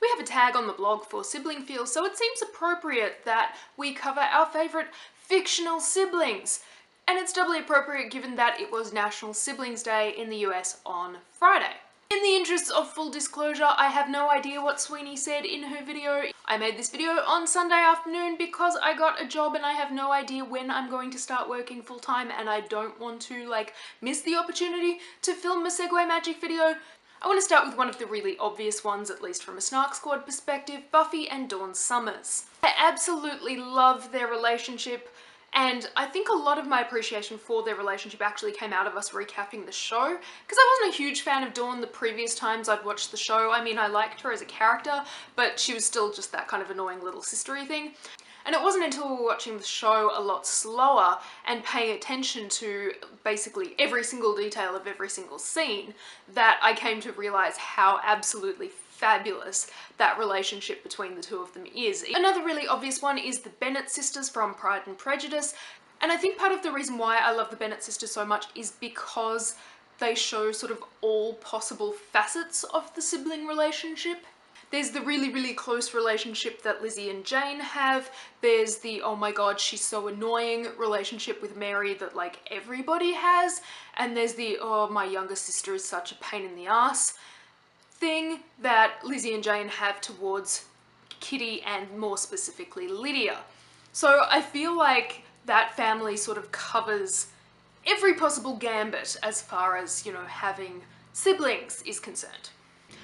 We have a tag on the blog for sibling feels, so it seems appropriate that we cover our favourite fictional siblings. And it's doubly appropriate given that it was National Siblings Day in the US on Friday. In the interests of full disclosure, I have no idea what Sweeney said in her video. I made this video on Sunday afternoon because I got a job and I have no idea when I'm going to start working full time, and I don't want to miss the opportunity to film a Segway Magic video. I want to start with one of the really obvious ones, at least from a SnarkSquad perspective, Buffy and Dawn Summers. I absolutely love their relationship, and I think a lot of my appreciation for their relationship actually came out of us recapping the show, because I wasn't a huge fan of Dawn the previous times I'd watched the show. I mean, I liked her as a character, but she was still just that kind of annoying little sistery thing. And it wasn't until we were watching the show a lot slower and paying attention to basically every single detail of every single scene that I came to realise how absolutely fabulous that relationship between the two of them is. Another really obvious one is the Bennett sisters from Pride and Prejudice, and I think part of the reason why I love the Bennett sisters so much is because they show sort of all possible facets of the sibling relationship. There's the really, really close relationship that Lizzie and Jane have. There's the, oh my god, she's so annoying relationship with Mary that everybody has. And there's the, oh, my younger sister is such a pain in the ass thing that Lizzie and Jane have towards Kitty and more specifically Lydia. So I feel like that family sort of covers every possible gambit as far as, you know, having siblings is concerned.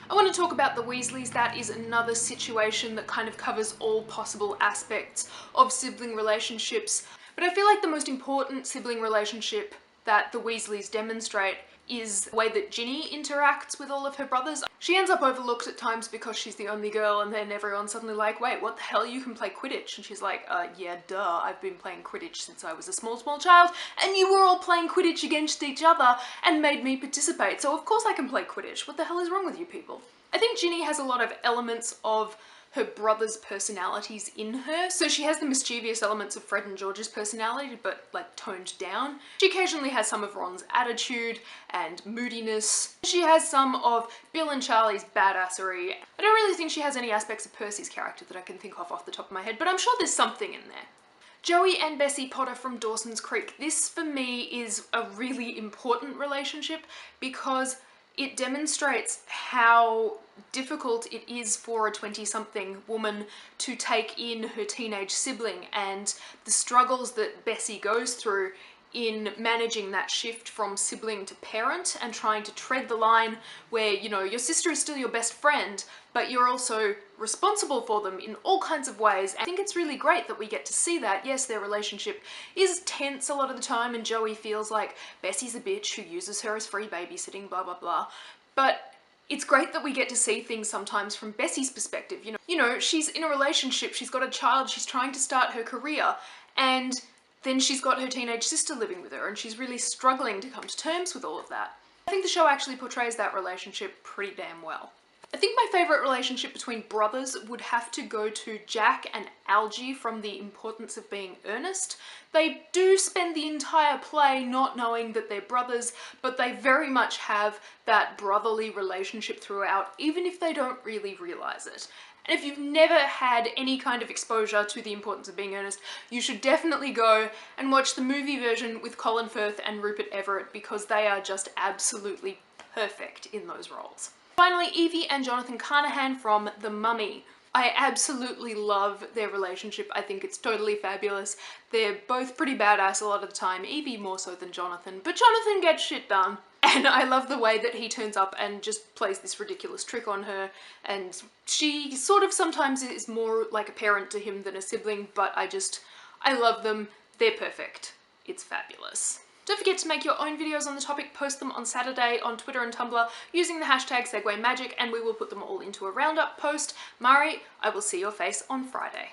I want to talk about the Weasleys. That is another situation that kind of covers all possible aspects of sibling relationships. But I feel like the most important sibling relationship that the Weasleys demonstrate is the way that Ginny interacts with all of her brothers. She ends up overlooked at times because she's the only girl, and then everyone's suddenly like, wait, what the hell, you can play Quidditch? And she's like, yeah, duh, I've been playing Quidditch since I was a small child, and you were all playing Quidditch against each other and made me participate, so of course I can play Quidditch. What the hell is wrong with you people? I think Ginny has a lot of elements of her brother's personalities in her. So she has the mischievous elements of Fred and George's personality, but toned down. She occasionally has some of Ron's attitude and moodiness. She has some of Bill and Charlie's badassery. I don't really think she has any aspects of Percy's character that I can think of off the top of my head, but I'm sure there's something in there. Joey and Bessie Potter from Dawson's Creek. This for me is a really important relationship because it demonstrates how difficult it is for a 20-something woman to take in her teenage sibling and the struggles that Bessie goes through in managing that shift from sibling to parent and trying to tread the line where, you know, your sister is still your best friend, but you're also responsible for them in all kinds of ways. I think it's really great that we get to see that. Yes, their relationship is tense a lot of the time and Joey feels like Bessie's a bitch who uses her as free babysitting, blah, blah, blah. But it's great that we get to see things sometimes from Bessie's perspective. You know, she's in a relationship, she's got a child, she's trying to start her career, and then she's got her teenage sister living with her and she's really struggling to come to terms with all of that. I think the show actually portrays that relationship pretty damn well. I think my favourite relationship between brothers would have to go to Jack and Algie from The Importance of Being Earnest. They do spend the entire play not knowing that they're brothers, but they very much have that brotherly relationship throughout, even if they don't really realise it. And if you've never had any kind of exposure to The Importance of Being Earnest, you should definitely go and watch the movie version with Colin Firth and Rupert Everett because they are just absolutely perfect in those roles. Finally, Evie and Jonathan Carnahan from The Mummy. I absolutely love their relationship. I think it's totally fabulous. They're both pretty badass a lot of the time, Evie more so than Jonathan, but Jonathan gets shit done. And I love the way that he turns up and just plays this ridiculous trick on her, and she sort of sometimes is more like a parent to him than a sibling, but I love them. They're perfect. It's fabulous. Don't forget to make your own videos on the topic, post them on Saturday on Twitter and Tumblr using the hashtag SegwayMagic, and we will put them all into a roundup post. Mari, I will see your face on Friday.